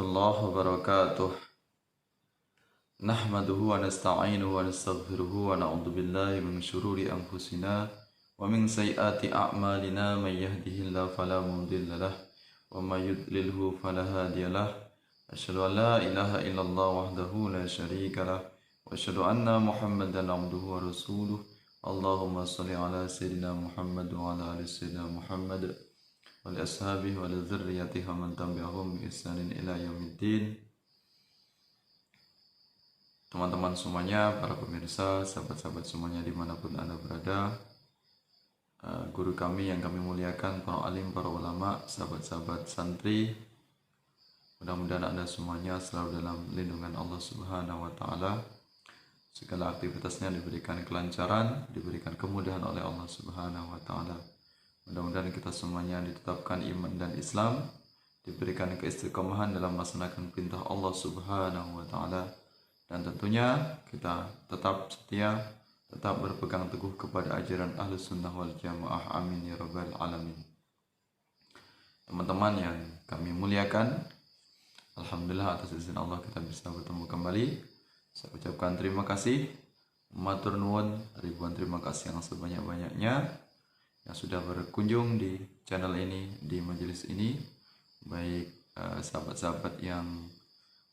warahmatullahi wabarakatuh. Nahmaduhu wa nasta'inuhu wa nastaghfiruhu wa na'udzu billahi min syururi anfusina wa min sayyiati a'malina may yahdihillahu fala mudilla lahu wa may yudlilhu fala hadiya lahu. Asyhadu an la ilaha illallah wahdahu la syarika lahu wa asyhadu anna Muhammadan 'abduhu wa rasuluh. Allahumma shalli ala sayyidina Muhammad wa ala ali sayyidina Muhammad wa li ashabihi wa li dzurriyyatihi wa man tabi'ahum bi ihsanin ila yaumiddin. Teman-teman semuanya, para pemirsa, sahabat-sahabat semuanya dimanapun Anda berada, guru kami yang kami muliakan, para alim, para ulama, sahabat-sahabat santri, mudah-mudahan Anda semuanya selalu dalam lindungan Allah Subhanahu wa Ta'ala. Segala aktivitasnya diberikan kelancaran, diberikan kemudahan oleh Allah Subhanahu wa Ta'ala. Mudah-mudahan kita semuanya ditetapkan iman dan Islam, diberikan keistiqomahan dalam melaksanakan perintah Allah Subhanahu wa Ta'ala, dan tentunya kita tetap setia, tetap berpegang teguh kepada ajaran Ahlus Sunnah wal Jamaah. Amin ya rabbal alamin. Teman-teman yang kami muliakan, alhamdulillah atas izin Allah kita bisa bertemu kembali. Saya ucapkan terima kasih, matur nuwun, ribuan terima kasih yang sebanyak-banyaknya yang sudah berkunjung di channel ini, di majelis ini, baik sahabat-sahabat yang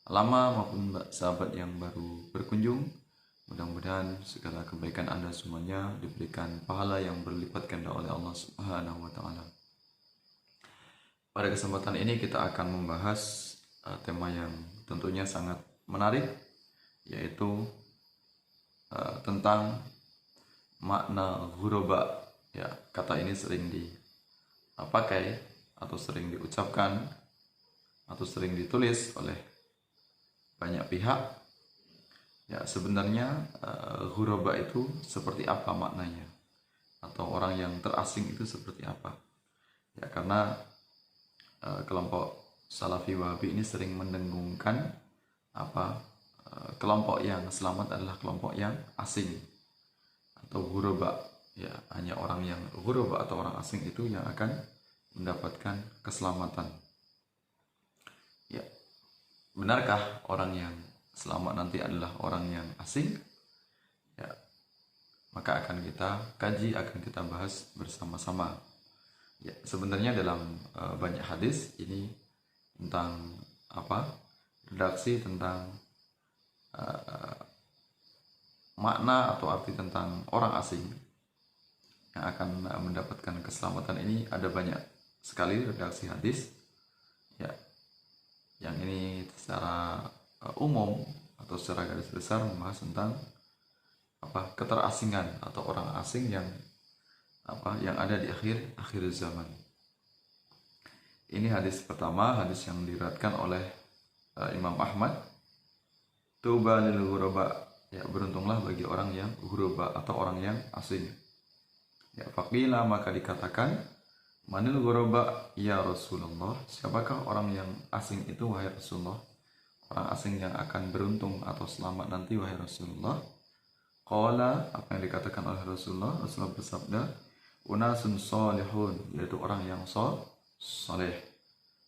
lama maupun sahabat yang baru berkunjung. Mudah-mudahan segala kebaikan Anda semuanya diberikan pahala yang berlipat ganda oleh Allah Subhanahu wa Ta'ala. Pada kesempatan ini kita akan membahas tema yang tentunya sangat menarik, yaitu tentang makna ghuraba. Ya, kata ini sering dipakai atau sering diucapkan atau sering ditulis oleh banyak pihak. Ya, sebenarnya ghuraba itu seperti apa maknanya, atau orang yang terasing itu seperti apa? Ya, karena kelompok Salafi Wahabi ini sering mendengungkan kelompok yang selamat adalah kelompok yang asing atau ghuraba. Ya, hanya orang yang ghuraba atau orang asing itu yang akan mendapatkan keselamatan. Ya, benarkah orang yang selamat nanti adalah orang yang asing? Ya, maka akan kita kaji, akan kita bahas bersama-sama. Ya, sebenarnya dalam banyak hadis ini tentang redaksi tentang makna atau arti tentang orang asing yang akan mendapatkan keselamatan ini ada banyak sekali redaksi hadis. Ya, yang ini secara umum atau secara garis besar membahas tentang keterasingan atau orang asing yang ada di akhir zaman. Ini hadis pertama, hadis yang diriwayatkan oleh Imam Ahmad. Tuba lil ghuraba, ya, beruntunglah bagi orang yang ghuraba atau orang yang asing. Ya, faqila, maka dikatakan, manil ghuraba ya Rasulullah, siapakah orang yang asing itu wahai Rasulullah? Orang asing yang akan beruntung atau selamat nanti wahai Rasulullah. Qala, apa yang dikatakan oleh Rasulullah? Rasulullah bersabda, unasun salihun, yaitu orang yang saleh.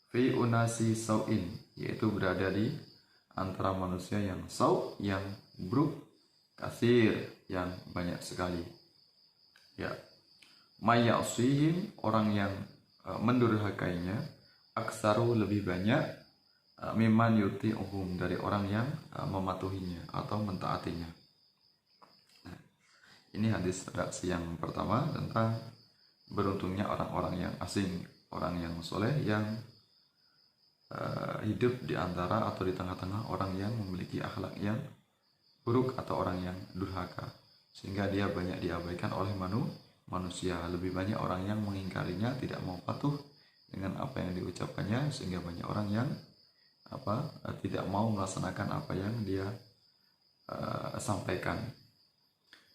Fi unasi sau'in, yaitu berada di antara manusia yang yang buruk, kasir, yang banyak sekali. Ya, mayyasihim, orang yang mendurhakainya, aksaru, lebih banyak, mimman yuti'uhum, dari orang yang mematuhinya atau mentaatinya. Nah, ini hadis redaksi yang pertama tentang beruntungnya orang-orang yang asing, orang yang soleh yang hidup di antara atau di tengah-tengah orang yang memiliki akhlak yang buruk atau orang yang durhaka, sehingga dia banyak diabaikan oleh manusia. Lebih banyak orang yang mengingkarinya, tidak mau patuh dengan apa yang diucapkannya, sehingga banyak orang yang tidak mau melaksanakan apa yang dia sampaikan.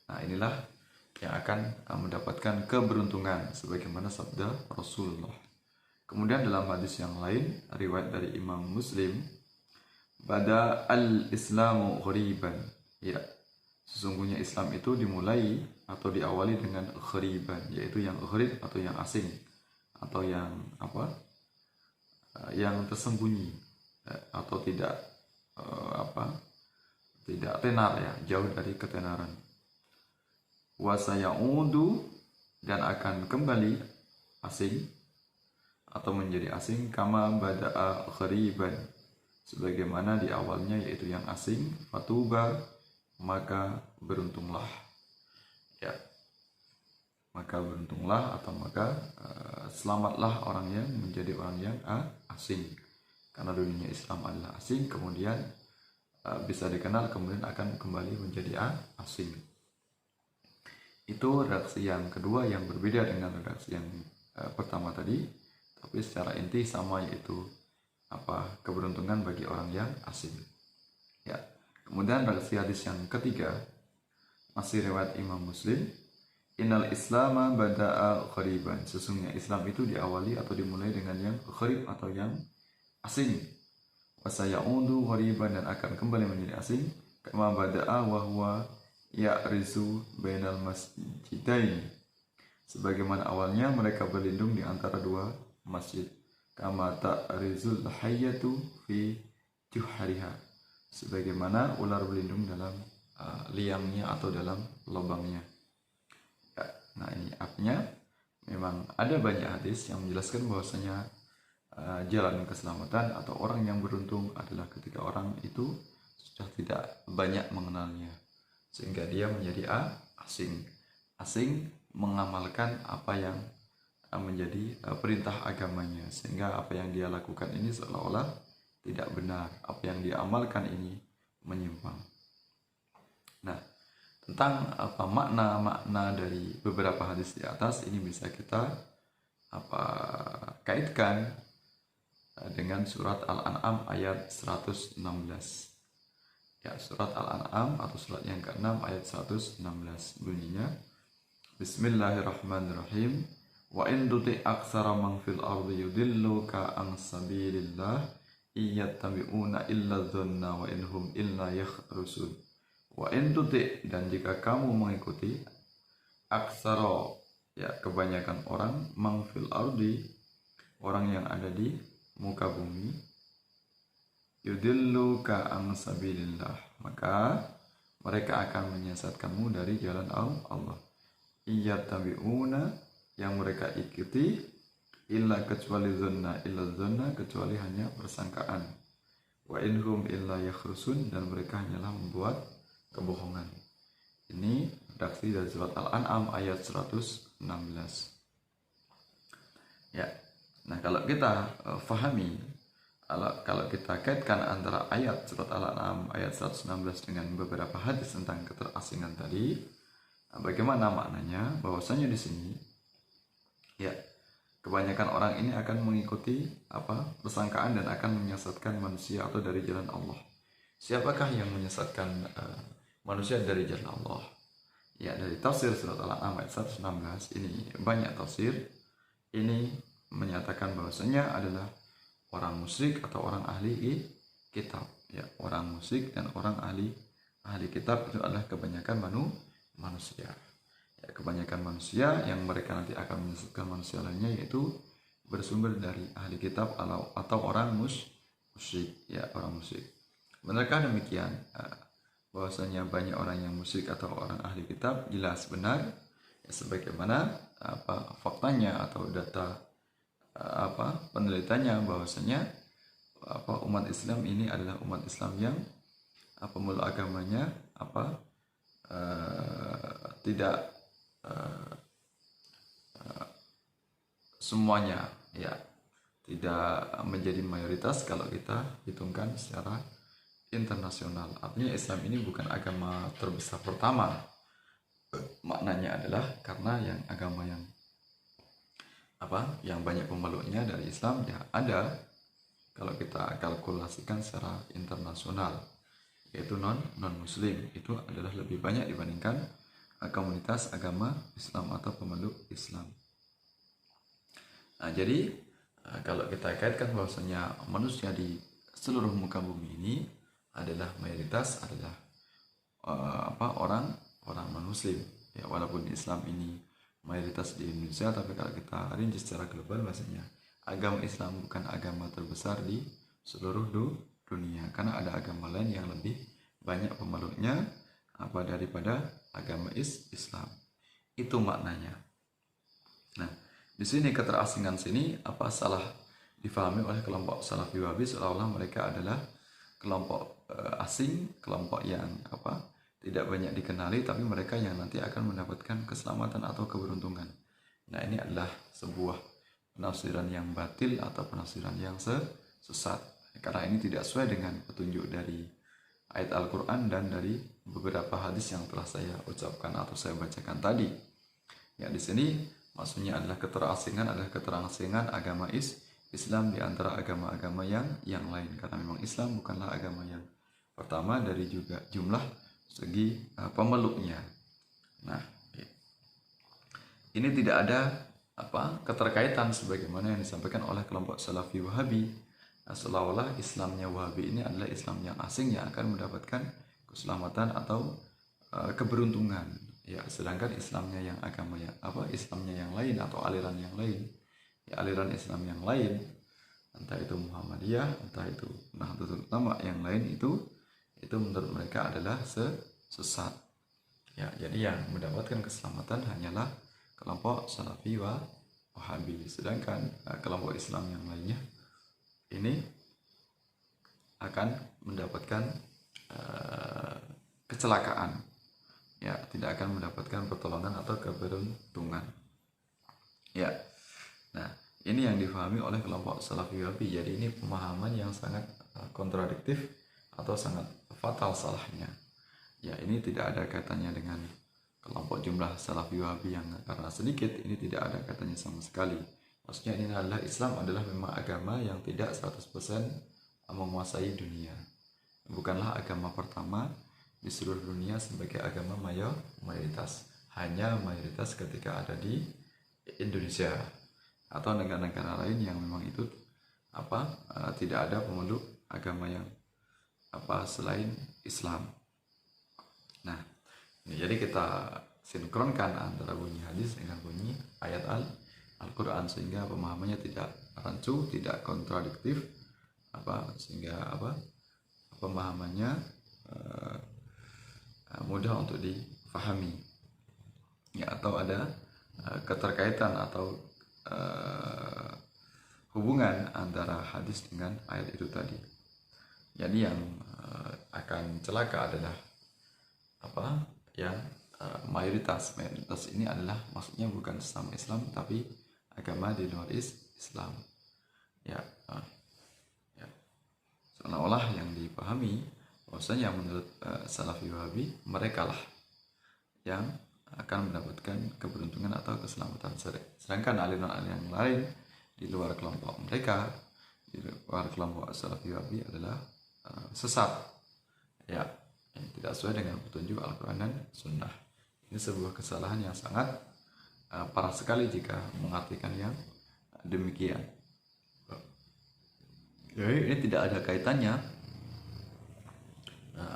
Nah, inilah yang akan mendapatkan keberuntungan sebagaimana sabda Rasulullah. Kemudian dalam hadis yang lain, riwayat dari Imam Muslim, bada al-islamu ghariban, ya, sesungguhnya Islam itu dimulai atau diawali dengan ghariban, yaitu yang gharib atau yang asing, atau yang yang tersembunyi. atau tidak tidak tenar ya, jauh dari ketenaran. Wa sayaudu, dan akan kembali asing atau menjadi asing, kama bada'a ghariban, sebagaimana di awalnya yaitu yang asing. Fatuba, maka beruntunglah ya, maka beruntunglah atau maka selamatlah orang yang menjadi orang yang asing, karena dunia Islam adalah asing, kemudian bisa dikenal, kemudian akan kembali menjadi asing. Itu redaksi yang kedua yang berbeda dengan redaksi yang pertama tadi, tapi secara inti sama, yaitu keberuntungan bagi orang yang asing ya. Kemudian redaksi hadis yang ketiga masih riwayat Imam Muslim. Innal Islama bada'a ghariban, sesungguhnya Islam itu diawali atau dimulai dengan yang gharib atau yang asing. Wa sayaudu ghariban, dan akan kembali menjadi asing, kama bada'a wa huwa ya'rizu bainal masjidain, sebagaimana awalnya mereka berlindung di antara dua masjid. Kama ta'rizul hayyatu fi juhariha, sebagaimana ular berlindung dalam liangnya atau dalam lubangnya ya. Nah, ini artinya memang ada banyak hadis yang menjelaskan bahwasanya jalan keselamatan atau orang yang beruntung adalah ketika orang itu sudah tidak banyak mengenalnya, sehingga dia menjadi asing mengamalkan apa yang menjadi perintah agamanya, sehingga apa yang dia lakukan ini seolah-olah tidak benar, apa yang dia amalkan ini menyimpang. Nah, tentang makna-makna dari beberapa hadis di atas ini bisa kita kaitkan dengan surat Al-An'am ayat 116. Ya, surat Al-An'am atau surat yang ke-6 ayat 116 bunyinya, Bismillahirrahmanirrahim. Wa in tuti aktsara man fil ardi yudilluka an sabilillah iyattabi'una illa dhanna wa inhum illa yakhrusun. Wa in tuti, dan jika kamu mengikuti, aksara ya kebanyakan orang, man fil ardi orang yang ada di muka bumi, yudilluka an sabilillah, maka mereka akan menyesatkanmu dari jalan Allah. Iyattabi'una, yang mereka ikuti, illa kecuali dhanna, kecuali hanya persangkaan. Wa inhum illa yakhrusun, dan mereka hanyalah membuat kebohongan. Ini redaksi dari surat Al-An'am ayat 116 ya. Nah, kalau kita fahami, kalau kita kaitkan antara ayat surat Al-An'am ayat 116 dengan beberapa hadis tentang keterasingan tadi, bagaimana maknanya? Bahwasanya di sini ya, kebanyakan orang ini akan mengikuti persangkaan dan akan menyesatkan manusia atau dari jalan Allah. Siapakah yang menyesatkan manusia dari jalan Allah? Ya, dari tafsir surat Al-An'am ayat 116 ini banyak tafsir ini menyatakan bahwasanya adalah orang musyrik atau orang ahli kitab ya. Orang musyrik dan orang ahli kitab itu adalah kebanyakan manusia ya, kebanyakan manusia yang mereka nanti akan menyesatkan manusia lainnya, yaitu bersumber dari ahli kitab atau orang musyrik ya, orang musyrik. Benarkah demikian? Bahwasanya banyak orang yang musyrik atau orang ahli kitab, jelas benar ya, sebagaimana faktanya atau data penelitiannya, bahwasanya umat Islam ini adalah umat Islam yang pemeluk agamanya tidak semuanya ya, tidak menjadi mayoritas kalau kita hitungkan secara internasional. Artinya Islam ini bukan agama terbesar pertama. Maknanya adalah karena yang agama yang banyak pemeluknya dari Islam ya ada, kalau kita kalkulasikan secara internasional, yaitu non muslim itu adalah lebih banyak dibandingkan komunitas agama Islam atau pemeluk Islam. Nah, jadi kalau kita kaitkan bahwasanya manusia di seluruh muka bumi ini adalah mayoritas adalah orang non muslim ya, walaupun Islam ini mayoritas di Indonesia, tapi kalau kita rinci secara global bahwasanya agama Islam bukan agama terbesar di seluruh dunia, karena ada agama lain yang lebih banyak pemeluknya daripada agama Islam. Itu maknanya. Nah, di sini keterasingan sini salah difahami oleh kelompok Salafi Wahabi seolah-olah mereka adalah kelompok asing, kelompok yang tidak banyak dikenali, tapi mereka yang nanti akan mendapatkan keselamatan atau keberuntungan. Nah, ini adalah sebuah penafsiran yang batil atau penafsiran yang sesat, karena ini tidak sesuai dengan petunjuk dari ayat Al-Quran dan dari beberapa hadis yang telah saya ucapkan atau saya bacakan tadi. Ya, di sini maksudnya adalah keterasingan agama Islam di antara agama-agama yang lain, karena memang Islam bukanlah agama yang pertama dari juga jumlah segi pemeluknya. Nah, ini tidak ada keterkaitan sebagaimana yang disampaikan oleh kelompok Salafi Wahabi, seolah-olah Islamnya Wahabi ini adalah Islam yang asing yang akan mendapatkan keselamatan atau keberuntungan. Ya, sedangkan Islamnya yang Islamnya yang lain atau aliran yang lain, ya aliran Islam yang lain, entah itu Muhammadiyah, entah itu Nahdlatul Ulama yang lain, itu menurut mereka adalah sesat. Ya, jadi yang mendapatkan keselamatan hanyalah kelompok Salafi Wahabi, sedangkan kelompok Islam yang lainnya ini akan mendapatkan kecelakaan, ya tidak akan mendapatkan pertolongan atau keberuntungan. Ya, nah ini yang difahami oleh kelompok Salafi Wahabi. Jadi ini pemahaman yang sangat kontradiktif atau sangat fatal salahnya. Ya, ini tidak ada kaitannya dengan kelompok jumlah Salafi Wahabi yang karena sedikit, ini tidak ada kaitannya sama sekali. Maksudnya ini adalah Islam adalah memang agama yang tidak 100% menguasai dunia. Bukanlah agama pertama di seluruh dunia sebagai agama mayoritas. Hanya mayoritas ketika ada di Indonesia atau negara-negara lain yang memang itu tidak ada pemeluk agama yang selain Islam. Nah, jadi kita sinkronkan antara bunyi hadis dengan bunyi ayat Al-Quran sehingga pemahamannya tidak rancu, tidak kontradiktif, sehingga pemahamannya mudah untuk difahami. Ya, atau ada keterkaitan atau hubungan antara hadis dengan ayat itu tadi. Jadi yang akan celaka adalah yang mayoritas ini adalah maksudnya bukan sesama Islam tapi agama di luar Islam. Ya, seolah-olah yang dipahami bahwasanya menurut Salafi Wahabi mereka lah yang akan mendapatkan keberuntungan atau keselamatan, sedangkan aliran-aliran yang lain di luar kelompok mereka, di luar kelompok Salafi Wahabi adalah sesat, ya, yang tidak sesuai dengan petunjuk Al-Quran dan Sunnah. Ini sebuah kesalahan yang sangat parah sekali jika mengartikan yang demikian. Jadi ini tidak ada kaitannya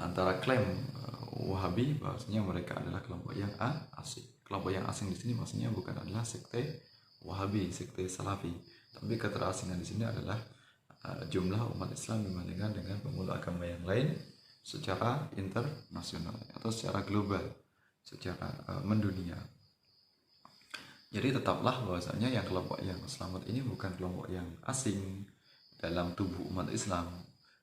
antara klaim Wahabi bahwasanya mereka adalah kelompok yang asing. Kelompok yang asing di sini maksudnya bukan adalah sekte Wahabi, sekte Salafi, tapi keterasingan di sini adalah jumlah umat Islam dibandingkan dengan pemeluk agama yang lain secara internasional atau secara global, secara mendunia. Jadi tetaplah bahwasanya yang kelompok yang selamat ini bukan kelompok yang asing dalam tubuh umat Islam,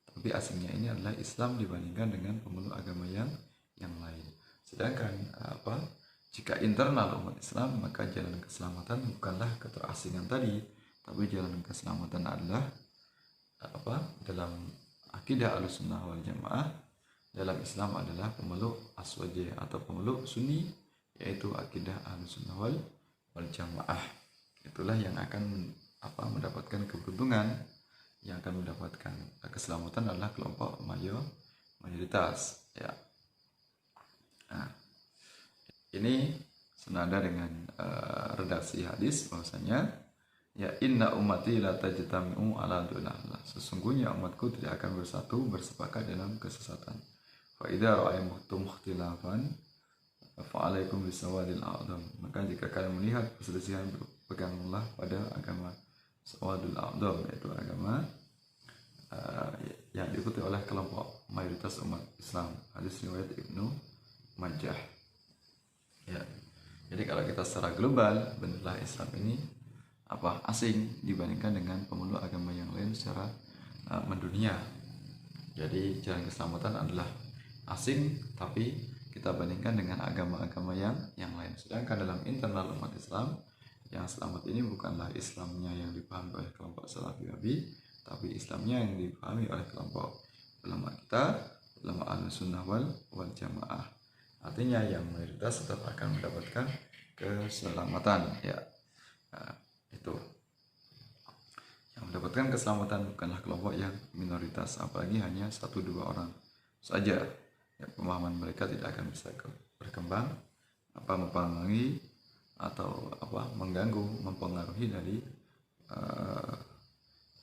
tapi asingnya ini adalah Islam dibandingkan dengan pemeluk agama yang lain. Sedangkan jika internal umat Islam, maka jalan keselamatan bukanlah keterasingan tadi, tapi jalan keselamatan adalah dalam akidah Ahlussunnah wal Jamaah, dalam Islam adalah pemeluk Aswaji atau pemeluk Sunni, yaitu akidah Ahlussunnah wal Jamaah. Itulah yang akan mendapatkan keberuntungan, yang akan mendapatkan keselamatan adalah kelompok mayoritas, ya. Nah, ini senada dengan redaksi hadis bahwasanya ya inna ummati la tajtami'u ala dhalalah, sesungguhnya umatku tidak akan bersepakat dalam kesesatan. Fa idza ra'aytum ikhtilafan fa 'alaikum bisawadil a'dham, maka jika kalian melihat perselisihan, berpeganglah pada agama sawadul a'dham, yaitu agama yang diikuti oleh kelompok mayoritas umat Islam. Hadis riwayat Ibnu Majah. Ya. Jadi kalau kita secara global, benarlah Islam ini asing dibandingkan dengan pemeluk agama yang lain secara mendunia. Jadi jalan keselamatan adalah asing, tapi kita bandingkan dengan agama-agama yang lain. Sedangkan dalam internal umat Islam, yang selamat ini bukanlah Islamnya yang dipahami oleh kelompok Salafi Wahabi, tapi Islamnya yang dipahami oleh kelompok ulama kita, ulama Ahlussunnah wal Jamaah. Artinya yang mayoritas tetap akan mendapatkan keselamatan, ya. Nah, itu yang mendapatkan keselamatan bukanlah kelompok yang minoritas, apalagi hanya 1-2 orang saja. Ya, pemahaman mereka tidak akan bisa berkembang, mempengaruhi atau mengganggu, mempengaruhi dari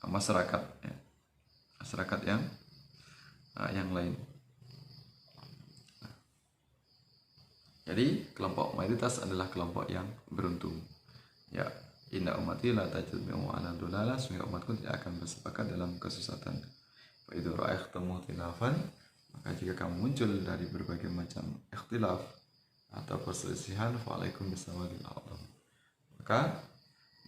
masyarakat, ya. Masyarakat yang lain. Jadi kelompok mayoritas adalah kelompok yang beruntung. Ya, inna ummati la tajtami'u 'ala dhalalah, sehingga umatku tidak akan bersepakat dalam kesesatan. Fa idza ra'aytum ikhtilafan, maka jika kamu muncul dari berbagai macam ikhtilaf atau perselisihan, fa alaikum bisawadil a'dham, maka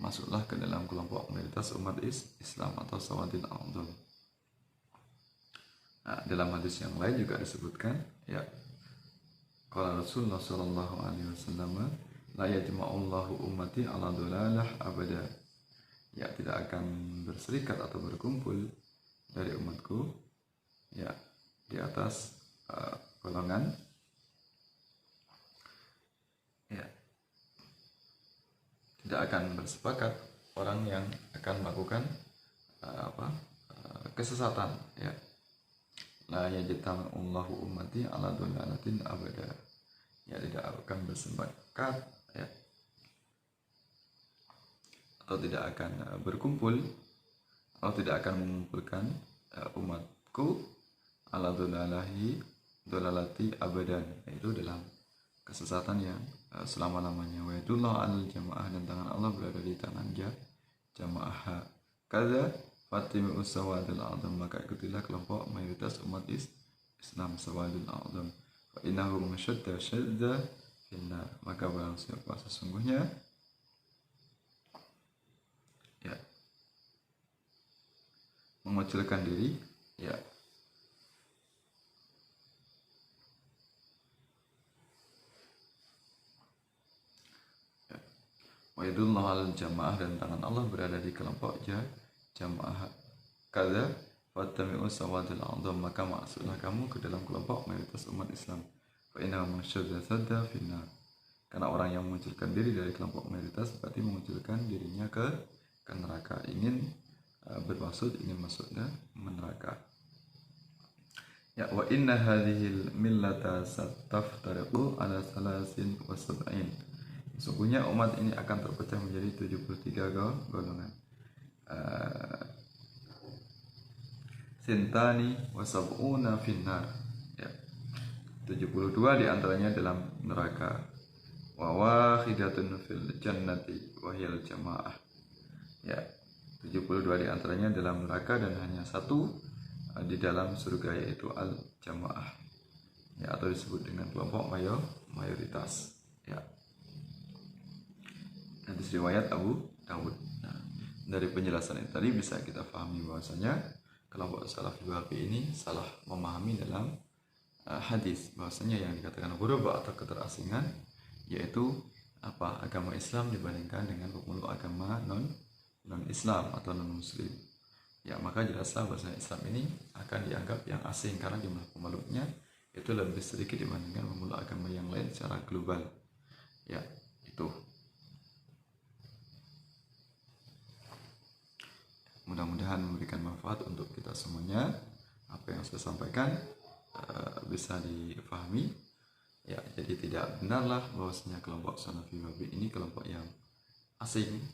masuklah ke dalam kelompok mayoritas umat Islam atau sawadil a'dham. Nah, dalam hadis yang lain juga disebutkan, ya, qala Rasulullah sallallahu alaihi wasallam, la yajma'ullahu ummati 'ala dhalalah abada. Ya, tidak akan berserikat atau berkumpul dari umatku, ya, di atas golongan, ya, tidak akan bersepakat orang yang akan melakukan kesesatan, ya. La yajma'ullahu ummati 'ala dhalalatin abada. Ya, tidak akan bersepakat, ya, atau tidak akan berkumpul atau tidak akan mengumpulkan umatku ala dolalati abadan, yaitu dalam kesesatan yang selama-lamanya. Wa yadullah al jamaah, dan tangan Allah berada di tangan jamaah. Kaza fatimi usawadul a'zam, maka ikutilah kelompok mayoritas umat Islam sawadul a'zam. Fa innahu masyadda finnar, maka barang siapa sesungguhnya, ya, mengecilkan diri, ya, wa yadullah al jamaah, dan tangan Allah berada di kelompok jamaah. Kada fatami'u sawadil a'zam, maka masuklah kamu ke dalam kelompok mayoritas umat Islam. Fa inna man syadda finnar, karena orang yang memunculkan diri dari kelompok mayoritas berarti memunculkan dirinya ke neraka, ingin masuk ke neraka. Ya, wa inna hadhil millata sataftariqu ala 73. Sesungguhnya umat ini akan terpecah menjadi 73 golongan. Sintani wa sab'una finnar, ya, 72 diantaranya dalam neraka. Wa wahidatun fil jannati wa hiyal jamaah, ya, 72 diantaranya dalam neraka dan hanya satu di dalam surga, yaitu al jamaah, ya, atau disebut dengan kelompok mayoritas, ya. Hadis riwayat Abu Dawud. Nah, dari penjelasan ini tadi bisa kita pahami bahwasanya kelompok Salafi Wahabi ini salah memahami dalam hadis, bahwasanya yang dikatakan ghuraba atau keterasingan yaitu agama Islam dibandingkan dengan pemeluk agama non Islam atau non Muslim. Ya, maka jelaslah bahwasanya Islam ini akan dianggap yang asing karena jumlah pemeluknya itu lebih sedikit dibandingkan pemeluk agama yang lain secara global. Ya, itu. Mudah-mudahan memberikan manfaat untuk kita semuanya. Apa yang saya sampaikan bisa dipahami. Ya, jadi tidak benarlah bahwasanya kelompok Salafi Wahabi ini kelompok yang asing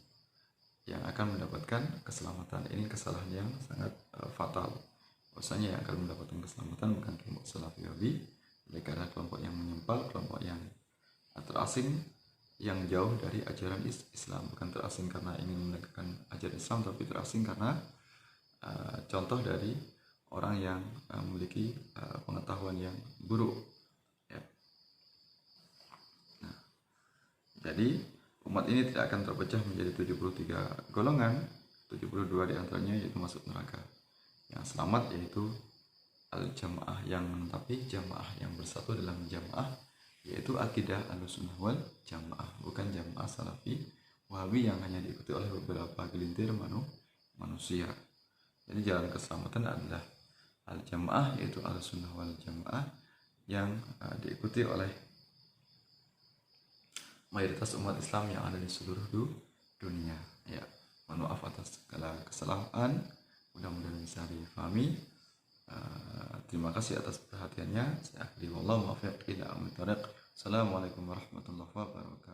yang akan mendapatkan keselamatan. Ini kesalahan yang sangat fatal. Bahwasanya yang akan mendapatkan keselamatan bukan kelompok Salafi Wahabi, karena kelompok yang menyempal, kelompok yang terasing, yang jauh dari ajaran Islam. Bukan terasing karena ingin menegakkan ajaran Islam, tapi terasing karena contoh dari orang yang memiliki pengetahuan yang buruk. Ya. Nah, jadi umat ini tidak akan terpecah menjadi 73 golongan, 72 diantaranya yaitu masuk neraka. Yang selamat yaitu al-jamaah, yang menetapi jamaah, yang bersatu dalam jamaah, yaitu akidah Ahlussunnah wal Jamaah, bukan jamaah Salafi Wahabi yang hanya diikuti oleh beberapa gelintir manusia. Jadi jalan keselamatan adalah al-jamaah, yaitu Ahlussunnah wal Jamaah yang diikuti oleh mayoritas umat Islam yang ada di seluruh dunia. Ya, mohon maaf atas segala kesalahan, mudah-mudahan bisa difahami. Terima kasih atas perhatiannya. Saya akhiri, wallahu muwaffiq ila aqwamit thoriq. Assalamualaikum warahmatullahi wabarakatuh.